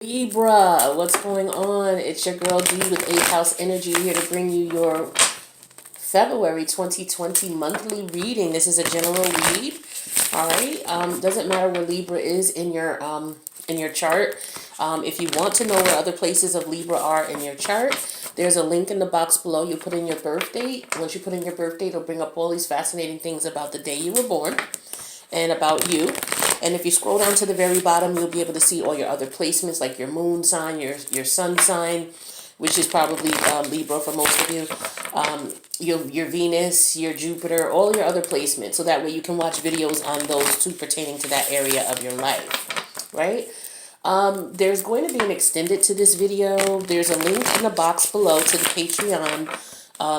Libra, what's going on? It's your girl D with 8th House Energy here to bring you your February 2020 monthly reading. This is a general read. All right. Doesn't matter where Libra is in your chart. If you want to know where other places of Libra are in your chart, there's a link in the box below. You put in your birth date. Once you put in your birth date, it'll bring up all these fascinating things about the day you were born and about you. And if you scroll down to the very bottom, you'll be able to see all your other placements, like your moon sign, your sun sign, which is probably Libra for most of you, your Venus, your Jupiter, all your other placements. So that way you can watch videos on those two pertaining to that area of your life, right? There's going to be an extended to this video. There's a link in the box below to the Patreon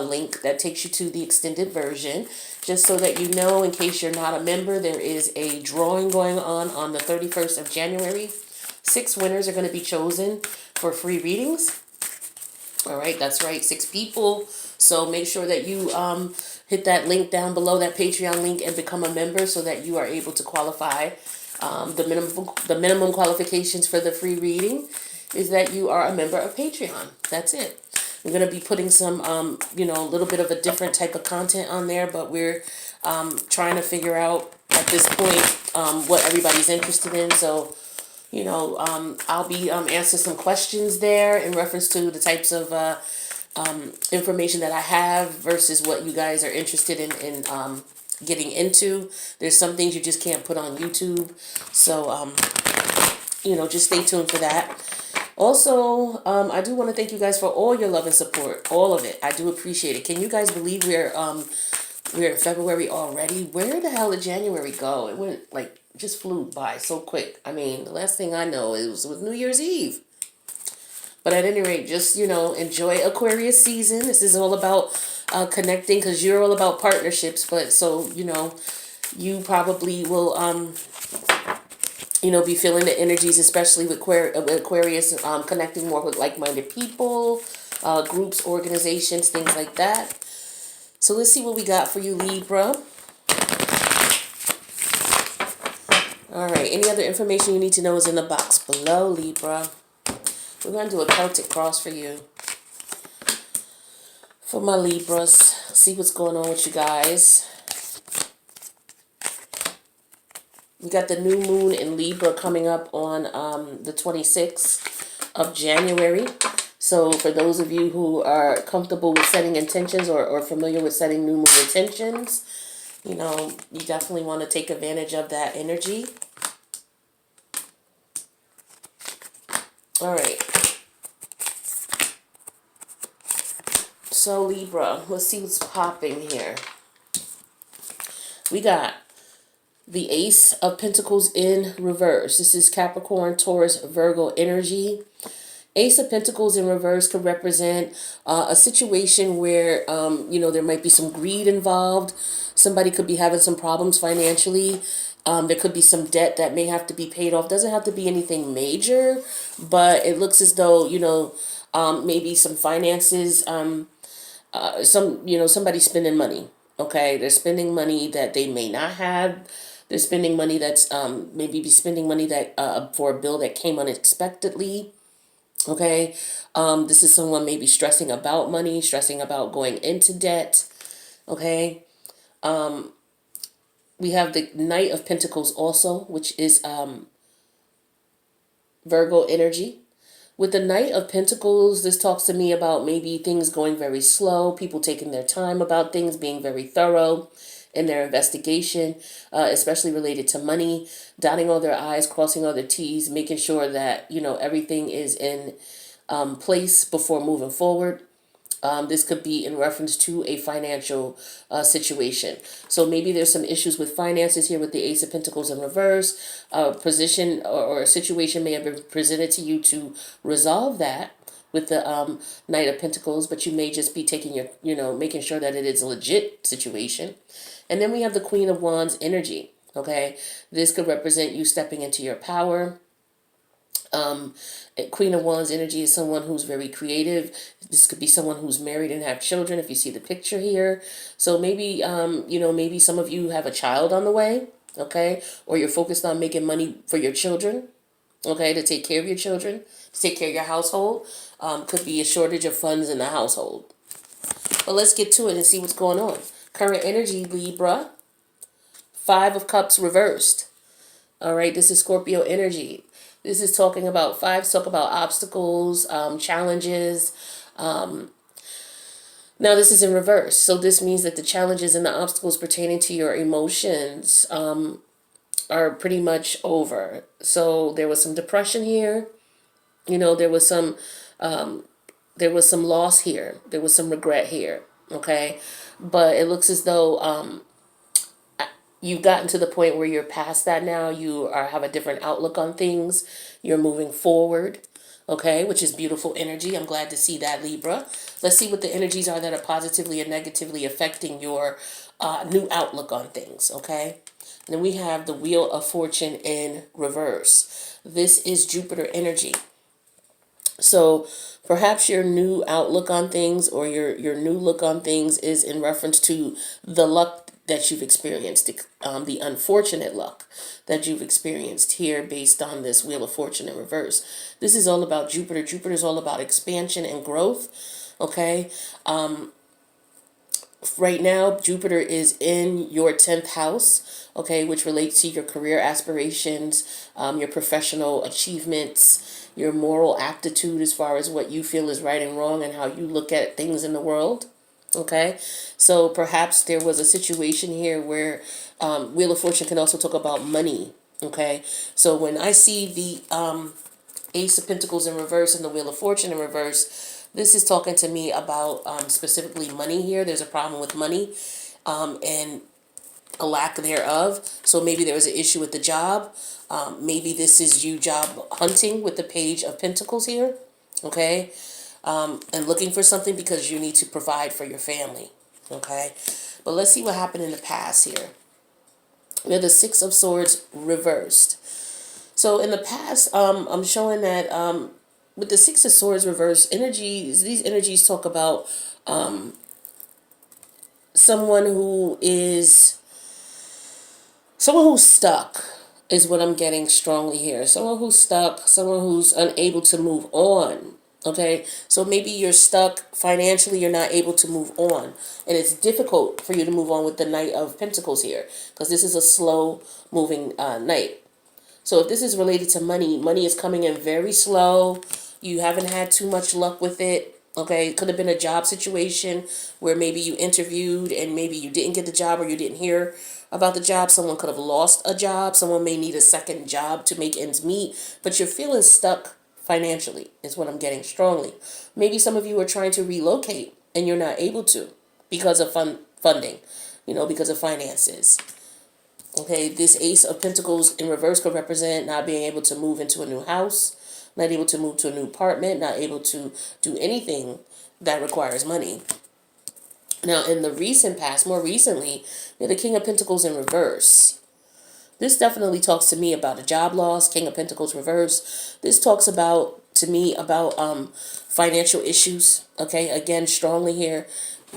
link that takes you to the extended version. Just so that you know, in case you're not a member, there is a drawing going on the 31st of January. 6 winners are going to be chosen for free readings. All right, that's right, 6 people. So make sure that you hit that link down below, that Patreon link, and become a member so that you are able to qualify. The minimum qualifications for the free reading is that you are a member of Patreon. That's it. We're going to be putting some, a little bit of a different type of content on there, but we're trying to figure out at this point what everybody's interested in. So, I'll be answering some questions there in reference to the types of information that I have versus what you guys are interested in getting into. There's some things you just can't put on YouTube. So, just stay tuned for that. Also, I do want to thank you guys for all your love and support, all of it. I do appreciate it. Can you guys believe we're in February already? Where the hell did January go? It went just flew by so quick. I mean, the last thing I know it was New Year's Eve. But at any rate, just enjoy Aquarius season. This is all about connecting because you're all about partnerships. But so you probably will be feeling the energies, especially with Aquarius, connecting more with like-minded people, groups, organizations, things like that. So let's see what we got for you, Libra. All right, any other information you need to know is in the box below, Libra. We're going to do a Celtic cross for you. For my Libras, see what's going on with you guys. We got the new moon in Libra coming up on the 26th of January. So for those of you who are comfortable with setting intentions or familiar with setting new moon intentions, you definitely want to take advantage of that energy. All right. So Libra, let's see what's popping here. We got the Ace of Pentacles in reverse. This is Capricorn, Taurus, Virgo energy. Ace of Pentacles in reverse could represent a situation where, there might be some greed involved. Somebody could be having some problems financially. There could be some debt that may have to be paid off. Doesn't have to be anything major, but it looks as though, maybe some finances, somebody's spending money. Okay, they're spending money that they may not have. They're spending money that's maybe be spending money that for a bill that came unexpectedly. Okay, this is someone maybe stressing about money, stressing about going into debt. Okay, we have the Knight of Pentacles also, which is Virgo energy. With the Knight of Pentacles, this talks to me about maybe things going very slow, people taking their time about things, being very thorough in their investigation, especially related to money, dotting all their I's, crossing all their T's, making sure that, everything is in place before moving forward. This could be in reference to a financial situation. So maybe there's some issues with finances here with the Ace of Pentacles in reverse. A position or a situation may have been presented to you to resolve that with the Knight of Pentacles, but you may just be taking making sure that it is a legit situation. And then we have the Queen of Wands energy. Okay, this could represent you stepping into your power. Queen of Wands energy is someone who's very creative. This could be someone who's married and have children, if you see the picture here. So maybe, maybe some of you have a child on the way, okay? Or you're focused on making money for your children, okay, to take care of your children, to take care of your household. Could be a shortage of funds in the household. But let's get to it and see what's going on. Current energy, Libra. Five of Cups reversed. All right, this is Scorpio energy. This is talking about fives, talk about obstacles, challenges. Now this is in reverse. So this means that the challenges and the obstacles pertaining to your emotions are pretty much over. So there was some depression here. There was some loss here. There was some regret here. Okay. But it looks as though you've gotten to the point where you're past that now. You have a different outlook on things. You're moving forward, okay, which is beautiful energy. I'm glad to see that, Libra. Let's see what the energies are that are positively and negatively affecting your new outlook on things, okay? And then we have the Wheel of Fortune in reverse. This is Jupiter energy. So perhaps your new outlook on things or your new look on things is in reference to the luck that you've experienced, the unfortunate luck that you've experienced here based on this Wheel of Fortune in reverse. This is all about Jupiter. Jupiter is all about expansion and growth, okay? Right now, Jupiter is in your 10th house, okay, which relates to your career aspirations, your professional achievements, your moral aptitude as far as what you feel is right and wrong and how you look at things in the world, okay? So perhaps there was a situation here where Wheel of Fortune can also talk about money, okay? So when I see the Ace of Pentacles in reverse and the Wheel of Fortune in reverse, this is talking to me about specifically money here. There's a problem with money and a lack thereof. So maybe there was an issue with the job. Maybe this is you job hunting with the Page of Pentacles here, okay? And looking for something because you need to provide for your family, okay? But let's see what happened in the past here. We have the Six of Swords reversed. So in the past, I'm showing that with the Six of Swords reverse energies, these energies talk about someone who's stuck is what I'm getting strongly here. Someone who's stuck, someone who's unable to move on. Okay, so maybe you're stuck financially, you're not able to move on. And it's difficult for you to move on with the Knight of Pentacles here because this is a slow moving knight. So if this is related to money, money is coming in very slow. You haven't had too much luck with it. Okay, it could have been a job situation where maybe you interviewed and maybe you didn't get the job or you didn't hear about the job. Someone could have lost a job. Someone may need a second job to make ends meet, but you're feeling stuck financially is what I'm getting strongly. Maybe some of you are trying to relocate and you're not able to because of funding, because of finances. Okay, this Ace of Pentacles in reverse could represent not being able to move into a new house, not able to move to a new apartment, not able to do anything that requires money. Now, in the recent past, more recently, the King of Pentacles in reverse. This definitely talks to me about a job loss, King of Pentacles reverse. This talks to me about financial issues, okay? Again, strongly here.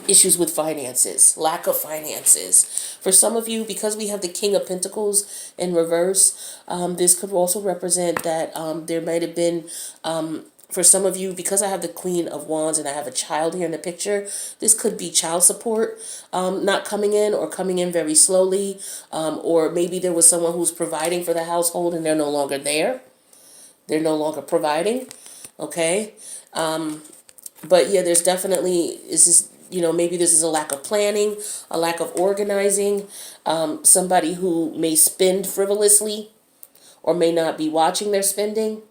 Issues with finances, lack of finances. For some of you, because we have the King of Pentacles in reverse, this could also represent that there might have been, for some of you, because I have the Queen of Wands and I have a child here in the picture, this could be child support not coming in or coming in very slowly, or maybe there was someone who's providing for the household and they're no longer there. They're no longer providing, okay? But yeah, there's definitely, maybe this is a lack of planning, a lack of organizing, somebody who may spend frivolously or may not be watching their spending,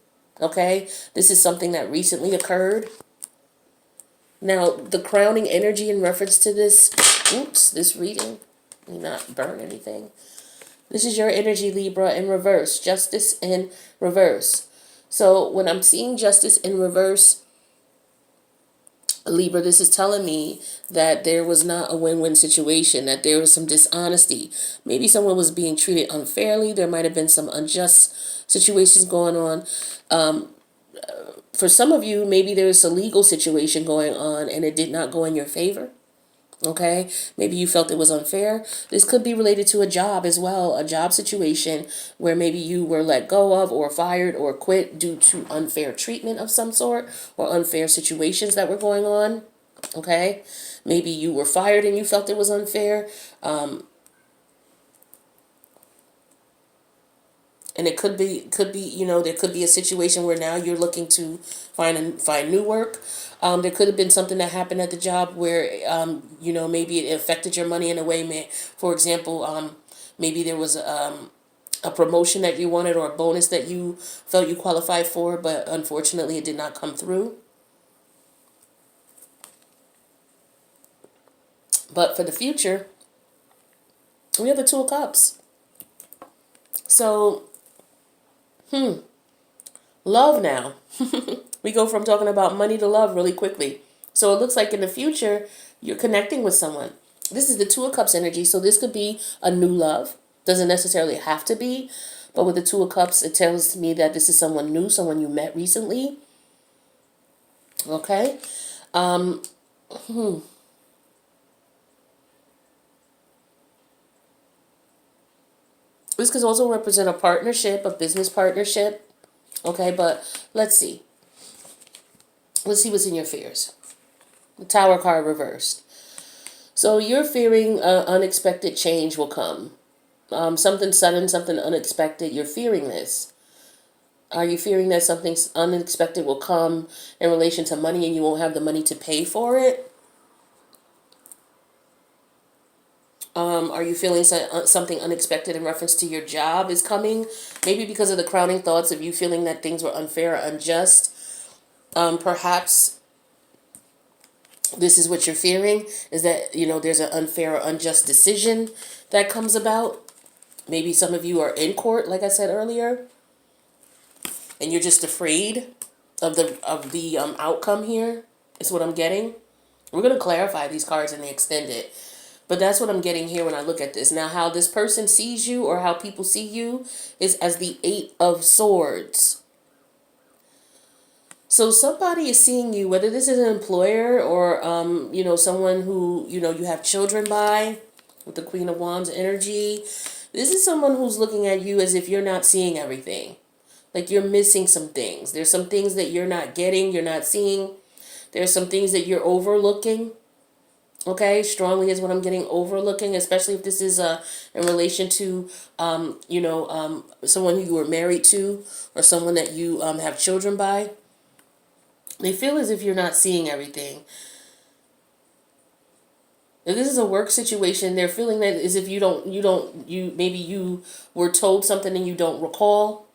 okay? This is something that recently occurred. Now, the crowning energy in reference to this reading, let me not burn anything. This is your energy, Libra, in reverse, Justice in reverse. So when I'm seeing Justice in reverse, Libra, this is telling me that there was not a win-win situation, that there was some dishonesty. Maybe someone was being treated unfairly. There might have been some unjust situations going on. For some of you, maybe there's a legal situation going on and it did not go in your favor. Okay, maybe you felt it was unfair. This could be related to a job as well, a job situation where maybe you were let go of or fired or quit due to unfair treatment of some sort or unfair situations that were going on. Okay, maybe you were fired and you felt it was unfair. And it could be there could be a situation where now you're looking to find new work. There could have been something that happened at the job where maybe it affected your money in a way. For example, maybe there was a promotion that you wanted or a bonus that you felt you qualified for, but unfortunately it did not come through. But for the future, we have the Two of Cups. So, love now. We go from talking about money to love really quickly. So it looks like in the future, you're connecting with someone. This is the Two of Cups energy, so this could be a new love. Doesn't necessarily have to be, but with the Two of Cups, it tells me that this is someone new, someone you met recently. Okay? Um, this could also represent a partnership, a business partnership. Okay, but let's see. Let's see what's in your fears. The Tower card reversed. So you're fearing unexpected change will come. Something sudden, something unexpected. You're fearing this. Are you fearing that something unexpected will come in relation to money and you won't have the money to pay for it? Are you feeling something unexpected in reference to your job is coming? Maybe because of the crowning thoughts of you feeling that things were unfair or unjust. Perhaps this is what you're fearing, is that, there's an unfair or unjust decision that comes about. Maybe some of you are in court, like I said earlier, and you're just afraid of the outcome here, is what I'm getting. We're going to clarify these cards and they extend it. But that's what I'm getting here when I look at this. Now, how this person sees you or how people see you is as the Eight of Swords. So somebody is seeing you, whether this is an employer or, someone who, you have children by, with the Queen of Wands energy. This is someone who's looking at you as if you're not seeing everything. Like you're missing some things. There's some things that you're not getting, you're not seeing. There's some things that you're overlooking. Okay, strongly is what I'm getting, overlooking, especially if this is in relation to, someone who you were married to or someone that you have children by. They feel as if you're not seeing everything. If this is a work situation, they're feeling that as if maybe you were told something and you don't recall.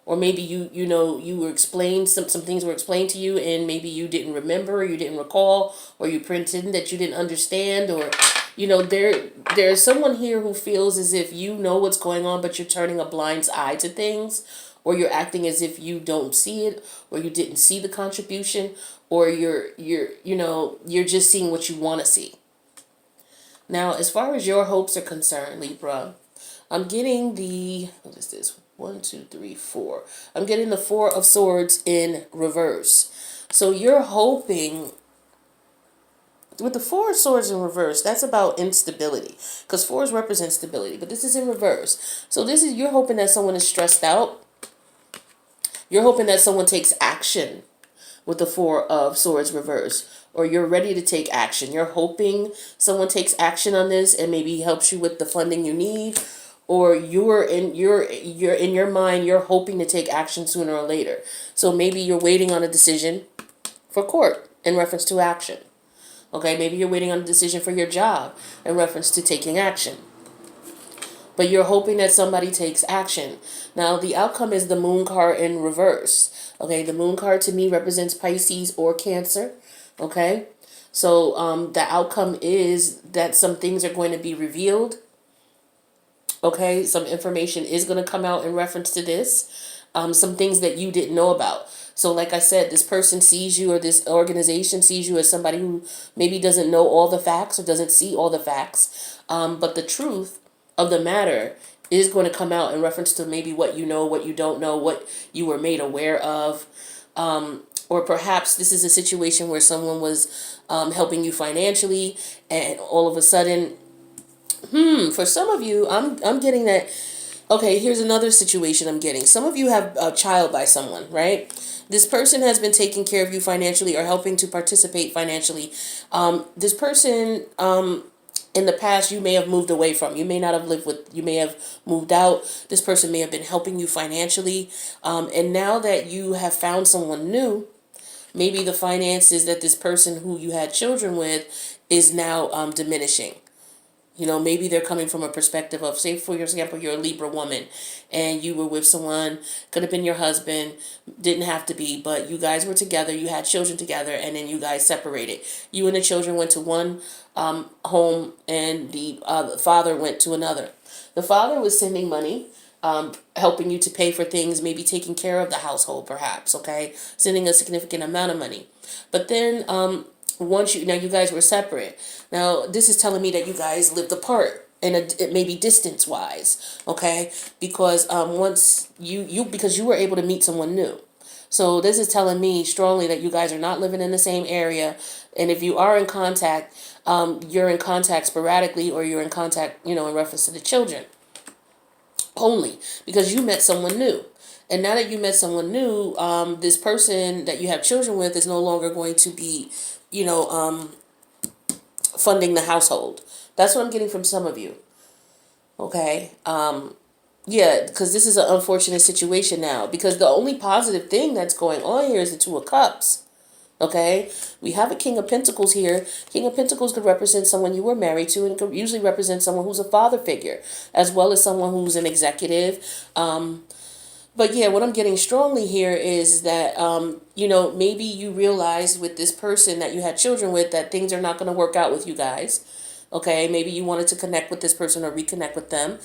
Or maybe you were explained, some things were explained to you and maybe you didn't remember, or you didn't recall, or you pretended that you didn't understand, or there's someone here who feels as if you know what's going on but you're turning a blind eye to things, or you're acting as if you don't see it, or you didn't see the contribution, or you're just seeing what you want to see. Now, as far as your hopes are concerned, Libra, I'm getting what is this? 1, 2, 3, 4. I'm getting the Four of Swords in reverse. So you're hoping, with the Four of Swords in reverse, that's about instability. Because fours represent stability, but this is in reverse. So you're hoping that someone is stressed out. You're hoping that someone takes action with the Four of Swords reverse, or you're ready to take action. You're hoping someone takes action on this and maybe helps you with the funding you need, or you're in your mind, you're hoping to take action sooner or later. So maybe you're waiting on a decision for court in reference to action. Okay, maybe you're waiting on a decision for your job in reference to taking action. But you're hoping that somebody takes action. Now, the outcome is the Moon card in reverse. Okay, the Moon card to me represents Pisces or Cancer. Okay, so the outcome is that some things are going to be revealed. Okay, some information is going to come out in reference to this. Some things that you didn't know about. So like I said, this person sees you, or this organization sees you as somebody who maybe doesn't know all the facts or doesn't see all the facts. But the truth of the matter is going to come out in reference to maybe what you know, what you don't know, what you were made aware of. Or perhaps this is a situation where someone was helping you financially, and all of a sudden, for some of you, I'm getting that. Okay, here's another situation I'm getting. Some of you have a child by someone, right? This person has been taking care of you financially or helping to participate financially. This person, in the past, you may have moved away from. You may not have lived with. You may have moved out. This person may have been helping you financially, and now that you have found someone new, maybe the finances that this person who you had children with is now diminishing. You know, maybe they're coming from a perspective of, say, for example, you're a Libra woman and you were with someone, could have been your husband, didn't have to be, but you guys were together, you had children together, and then you guys separated. You and the children went to one home, and the father went to another. The father was sending money, helping you to pay for things, maybe taking care of the household, perhaps, okay? Sending a significant amount of money. But then, now you guys were separate. Now this is telling me that you guys lived apart, and it may be distance wise, okay? Because once because you were able to meet someone new. So this is telling me strongly that you guys are not living in the same area, and if you are in contact, you're in contact sporadically, or you're in contact, in reference to the children only, because you met someone new. And now that you met someone new, this person that you have children with is no longer going to be, you know, funding the household. That's what I'm getting from some of you. Okay. Yeah, because this is an unfortunate situation now. Because the only positive thing that's going on here is the Two of Cups. Okay, we have a King of Pentacles here. King of Pentacles could represent someone you were married to, and it could usually represent someone who's a father figure, as well as someone who's an executive. But yeah, what I'm getting strongly here is that, maybe you realized with this person that you had children with that things are not going to work out with you guys. Okay, maybe you wanted to connect with this person or reconnect with them,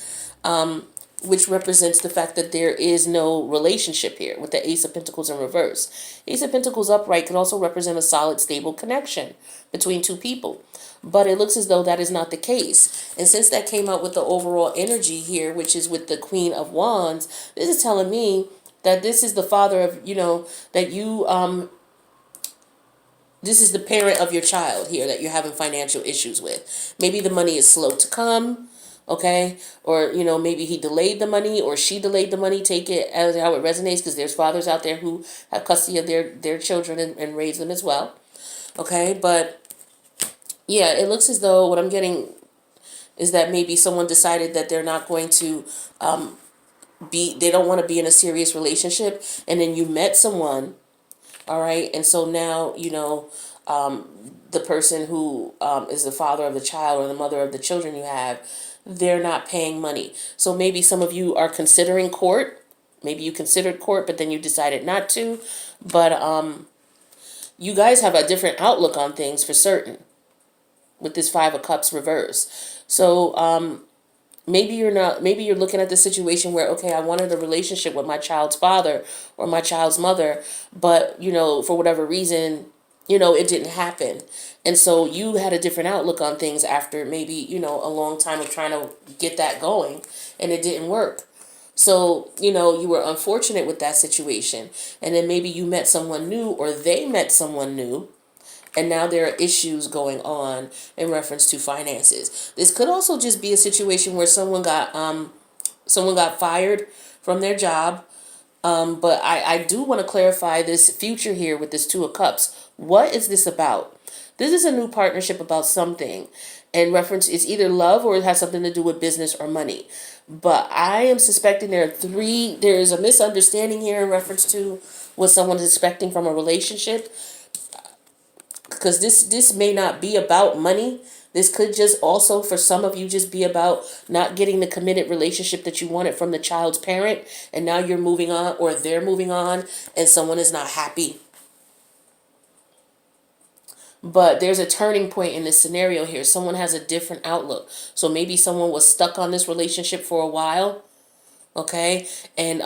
which represents the fact that there is no relationship here with the Ace of Pentacles in reverse. Ace of Pentacles upright could also represent a solid, stable connection between two people. But it looks as though that is not the case. And since that came out with the overall energy here, which is with the Queen of Wands, this is telling me that this is the father of, that you, this is the parent of your child here that you're having financial issues with. Maybe the money is slow to come, okay? Or, maybe he delayed the money or she delayed the money. Take it as how it resonates, because there's fathers out there who have custody of their children and raise them as well, okay? But yeah, it looks as though what I'm getting is that maybe someone decided that they're not going to they don't want to be in a serious relationship, and then you met someone, all right, and so now, the person who is the father of the child or the mother of the children you have, they're not paying money. So maybe some of you are considering court. Maybe you considered court, but then you decided not to. But you guys have a different outlook on things for certain with this Five of Cups reverse. So maybe you're looking at the situation where, okay, I wanted a relationship with my child's father or my child's mother, but for whatever reason, it didn't happen. And so you had a different outlook on things after maybe, a long time of trying to get that going, and it didn't work. So, you were unfortunate with that situation. And then maybe you met someone new, or they met someone new, and now there are issues going on in reference to finances. This could also just be a situation where someone got fired from their job. But I do want to clarify this future here with this Two of Cups. What is this about? This is a new partnership about something. In reference, it's either love or it has something to do with business or money. But I am suspecting there is a misunderstanding here in reference to what someone is expecting from a relationship. Because this may not be about money. This could just also, for some of you, just be about not getting the committed relationship that you wanted from the child's parent, and now you're moving on, or they're moving on, and someone is not happy. But there's a turning point in this scenario here. Someone has a different outlook. So maybe someone was stuck on this relationship for a while, okay, and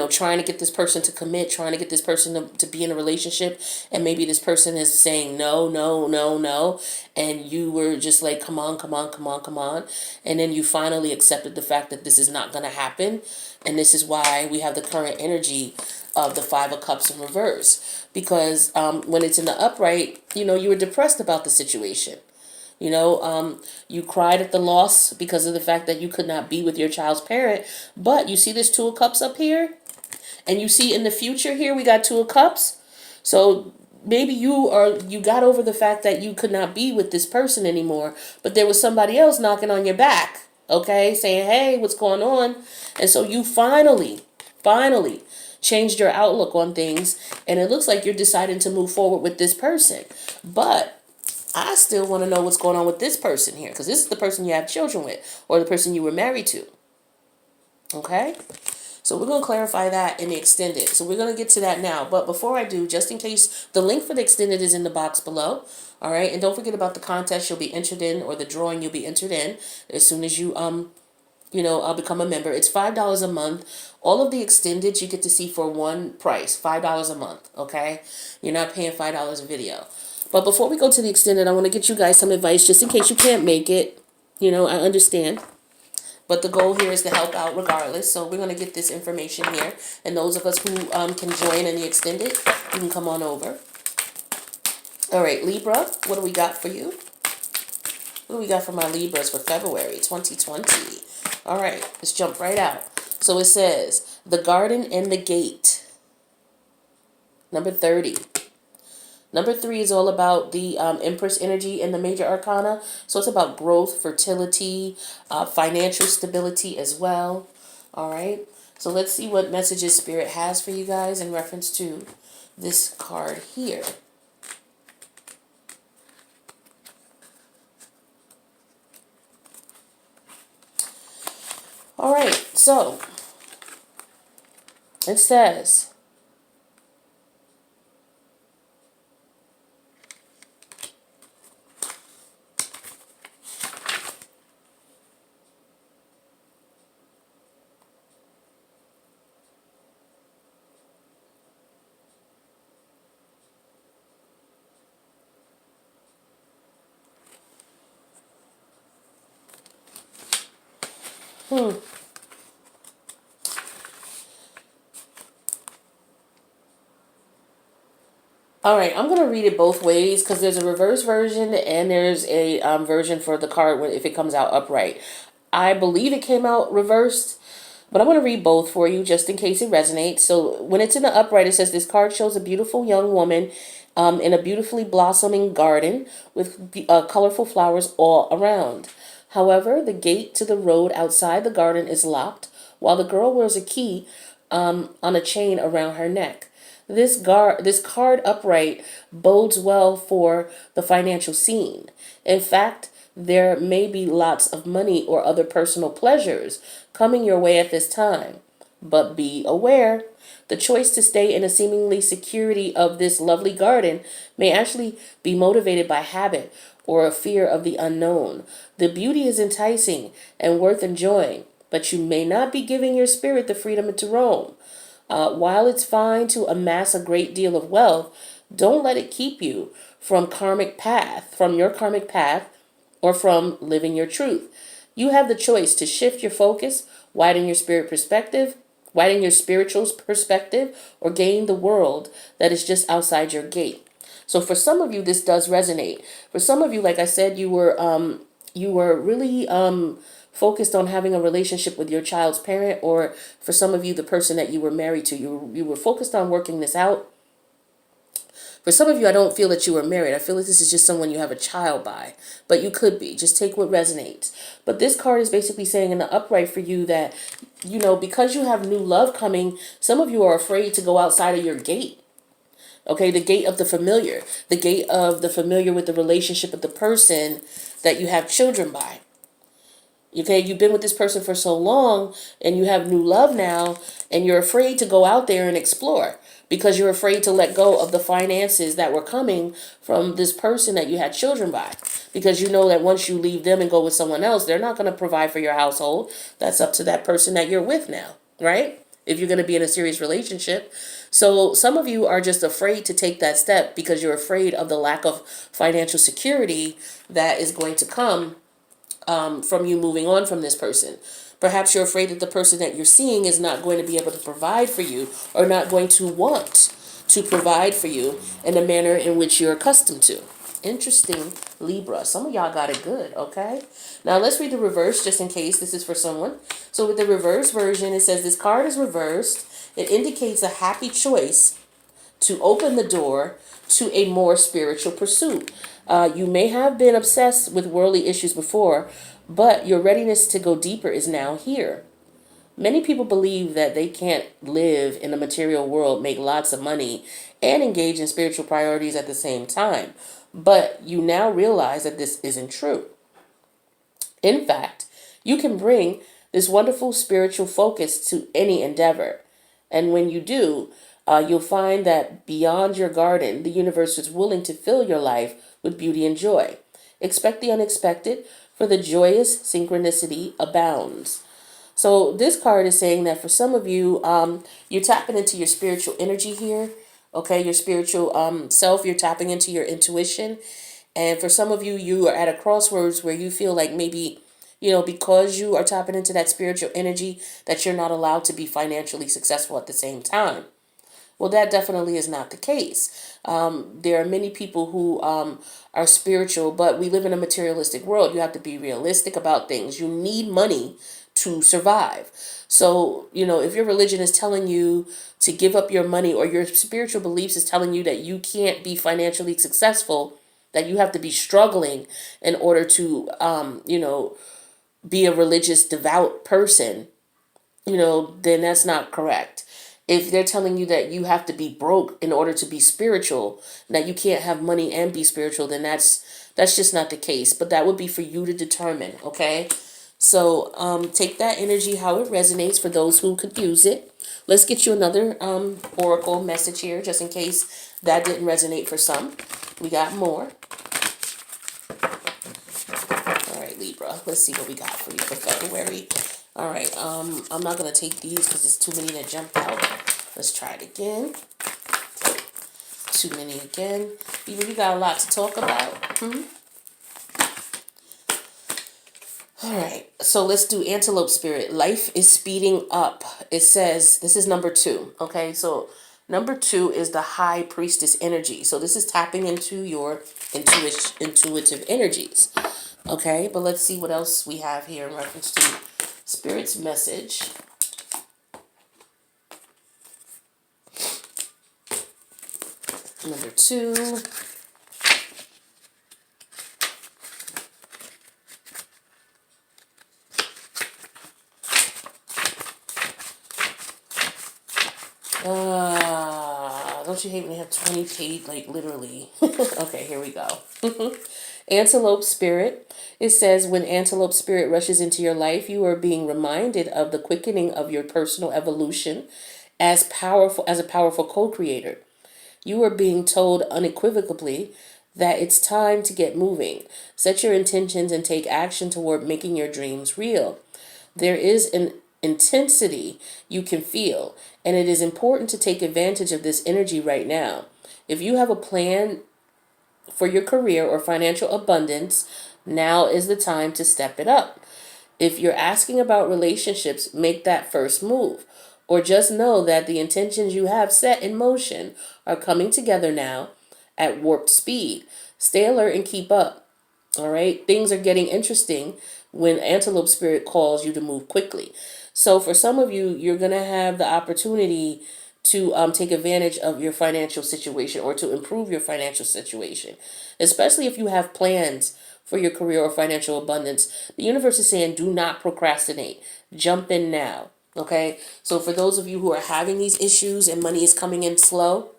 trying to get this person to commit, trying to get this person to be in a relationship, and maybe this person is saying no, no, no, no, and you were just like, come on, come on, come on, come on, and then you finally accepted the fact that this is not going to happen. And this is why we have the current energy of the Five of Cups in reverse. Because when it's in the upright, you were depressed about the situation. You cried at the loss because of the fact that you could not be with your child's parent. But you see this Two of Cups up here? And you see in the future here, we got Two of Cups. So maybe you got over the fact that you could not be with this person anymore, but there was somebody else knocking on your back, okay, saying, hey, what's going on? And so you finally changed your outlook on things, and it looks like you're deciding to move forward with this person. But I still want to know what's going on with this person here, because this is the person you have children with, or the person you were married to. Okay? So we're going to clarify that in the extended. So we're going to get to that now. But before I do, just in case, the link for the extended is in the box below. All right? And don't forget about the contest you'll be entered in, or the drawing you'll be entered in as soon as you I'll become a member. It's $5 a month. All of the extended you get to see for one price, $5 a month, okay? You're not paying $5 a video. But before we go to the extended, I want to get you guys some advice just in case you can't make it. I understand. But the goal here is to help out regardless. So we're going to get this information here. And those of us who can join in the extended, you can come on over. All right, Libra, what do we got for you? What do we got for my Libras for February 2020? All right, let's jump right out. So it says, the garden and the gate. Number 30. Number 3 is all about the Empress energy in the major arcana. So it's about growth, fertility, financial stability as well. All right. So let's see what messages Spirit has for you guys in reference to this card here. All right. So it says, all right, I'm going to read it both ways because there's a reverse version and there's a version for the card if it comes out upright. I believe it came out reversed, but I'm going to read both for you just in case it resonates. So when it's in the upright, it says this card shows a beautiful young woman in a beautifully blossoming garden with colorful flowers all around. However, the gate to the road outside the garden is locked, while the girl wears a key on a chain around her neck. This card upright bodes well for the financial scene. In fact, there may be lots of money or other personal pleasures coming your way at this time. But be aware, the choice to stay in a seemingly security of this lovely garden may actually be motivated by habit or a fear of the unknown. The beauty is enticing and worth enjoying, but you may not be giving your spirit the freedom to roam. While it's fine to amass a great deal of wealth, don't let it keep you from your karmic path, or from living your truth. You have the choice to shift your focus, widen your spiritual perspective, or gain the world that is just outside your gate. So for some of you, this does resonate. For some of you, like I said, you were really focused on having a relationship with your child's parent, or for some of you, the person that you were married to. You were focused on working this out. For some of you, I don't feel that you were married. I feel like this is just someone you have a child by. But you could be. Just take what resonates. But this card is basically saying in the upright for you that, because you have new love coming, some of you are afraid to go outside of your gate. Okay, the gate of the familiar. The gate of the familiar with the relationship with the person that you have children by. Okay, you've been with this person for so long and you have new love now, and you're afraid to go out there and explore because you're afraid to let go of the finances that were coming from this person that you had children by, because you know that once you leave them and go with someone else, they're not going to provide for your household. That's up to that person that you're with now, right? If you're going to be in a serious relationship. So some of you are just afraid to take that step because you're afraid of the lack of financial security that is going to come from you moving on from this person. Perhaps you're afraid that the person that you're seeing is not going to be able to provide for you, or not going to want to provide for you in the manner in which you're accustomed to. Interesting, Libra. Some of y'all got it good, okay? Now let's read the reverse just in case this is for someone. So with the reverse version, it says this card is reversed. It indicates a happy choice to open the door to a more spiritual pursuit. You may have been obsessed with worldly issues before, but your readiness to go deeper is now here. Many people believe that they can't live in the material world, make lots of money, and engage in spiritual priorities at the same time. But you now realize that this isn't true. In fact, you can bring this wonderful spiritual focus to any endeavor. And when you do, you'll find that beyond your garden, the universe is willing to fill your life with beauty and joy. Expect the unexpected, for the joyous synchronicity abounds. So this card is saying that for some of you, you're tapping into your spiritual energy here. Okay, your spiritual self, you're tapping into your intuition. And for some of you, you are at a crossroads where you feel like maybe, because you are tapping into that spiritual energy, that you're not allowed to be financially successful at the same time. Well, that definitely is not the case. There are many people who are spiritual, but we live in a materialistic world. You have to be realistic about things. You need money to survive. So, if your religion is telling you to give up your money, or your spiritual beliefs is telling you that you can't be financially successful, that you have to be struggling in order to, be a religious, devout person, then that's not correct. If they're telling you that you have to be broke in order to be spiritual, that you can't have money and be spiritual, then that's just not the case. But that would be for you to determine, okay? So take that energy how it resonates for those who could use it. Let's get you another oracle message here, just in case that didn't resonate for some. We got more. All right, Libra. Let's see what we got for you for February. All right, I'm not going to take these because there's too many that jumped out. Let's try it again. Too many again. Libra, you got a lot to talk about. All right, so let's do Antelope Spirit. Life is speeding up. It says, this is number 2, okay? So number 2 is the High Priestess energy. So this is tapping into your intuitive energies, okay? But let's see what else we have here in reference to Spirit's message. Number 2. Don't you hate when you have 20 paid, like literally? Okay, here we go. Antelope Spirit. It says, when Antelope Spirit rushes into your life, you are being reminded of the quickening of your personal evolution as a powerful co-creator. You are being told unequivocally that it's time to get moving. Set your intentions and take action toward making your dreams real. There is an intensity you can feel, and it is important to take advantage of this energy right now. If you have a plan for your career or financial abundance, now is the time to step it up. If you're asking about relationships, make that first move. Or just know that the intentions you have set in motion are coming together now at warped speed. Stay alert and keep up. All right. Things are getting interesting when Antelope Spirit calls you to move quickly. So for some of you, you're going to have the opportunity to take advantage of your financial situation, or to improve your financial situation, especially if you have plans for your career or financial abundance. The universe is saying, do not procrastinate. Jump in now. Okay. So for those of you who are having these issues and money is coming in slow,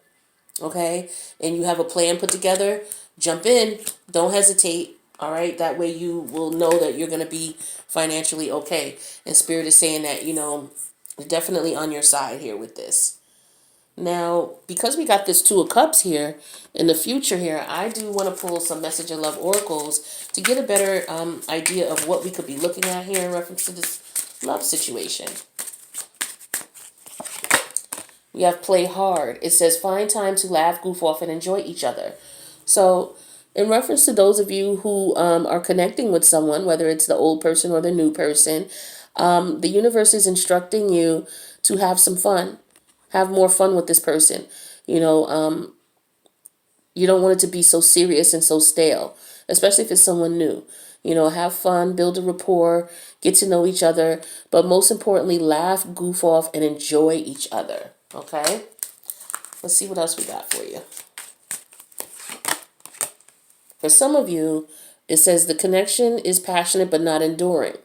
okay, and you have a plan put together, jump in. Don't hesitate. All right. That way you will know that you're going to be financially okay. And Spirit is saying that, definitely on your side here with this. Now, because we got this 2 of Cups here, in the future here, I do want to pull some Message of Love oracles to get a better idea of what we could be looking at here in reference to this love situation. We have Play Hard. It says, find time to laugh, goof off, and enjoy each other. So in reference to those of you who are connecting with someone, whether it's the old person or the new person, The universe is instructing you to have some fun, have more fun with this person. You know, you don't want it to be so serious and so stale, especially if it's someone new. You know, have fun, build a rapport, get to know each other, but most importantly, laugh, goof off, and enjoy each other. Okay? Let's see what else we got for you. For some of you, it says the connection is passionate but not enduring.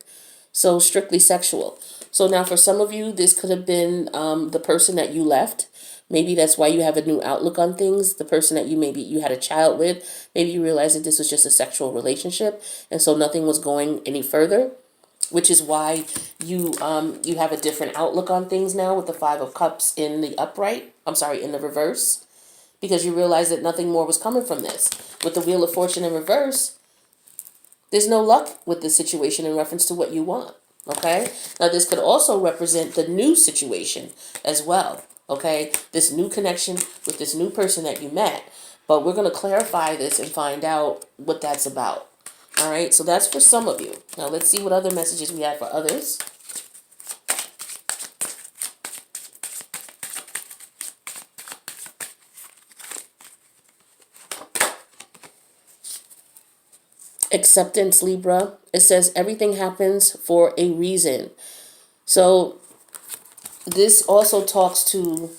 So strictly sexual. So now for some of you, this could have been the person that you left. Maybe that's why you have a new outlook on things. The person that you had a child with, maybe you realized that this was just a sexual relationship, and so nothing was going any further, which is why you have a different outlook on things now with the Five of Cups in the upright. I'm sorry, in the reverse, because you realize that nothing more was coming from this. With the Wheel of Fortune in reverse, there's no luck with the situation in reference to what you want. Okay? Now, this could also represent the new situation as well. Okay? This new connection with this new person that you met. But we're going to clarify this and find out what that's about. All right? So that's for some of you. Now, let's see what other messages we have for others. Acceptance, Libra. It says everything happens for a reason. So this also talks to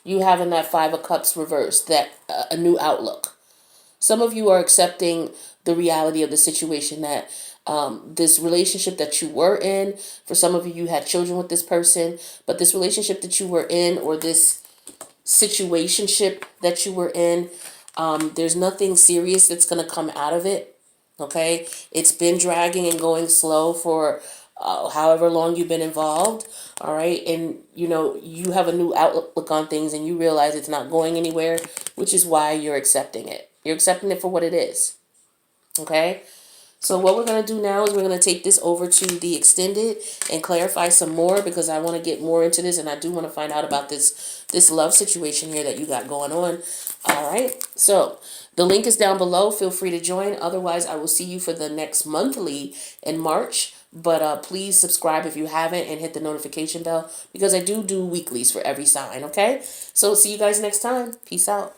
you having that Five of Cups reversed, that a new outlook. Some of you are accepting the reality of the situation that this relationship that you were in, for some of you, you had children with this person, but this relationship that you were in, or this situationship that you were in, there's nothing serious that's going to come out of it. Okay? It's been dragging and going slow for however long you've been involved. All right? And, you know, you have a new outlook on things and you realize it's not going anywhere, which is why you're accepting it. You're accepting it for what it is. Okay? So what we're going to do now is we're going to take this over to the extended and clarify some more, because I want to get more into this, and I do want to find out about this love situation here that you got going on. All right. So the link is down below. Feel free to join. Otherwise, I will see you for the next monthly in March. But please subscribe if you haven't and hit the notification bell, because I do weeklies for every sign. Okay. So see you guys next time. Peace out.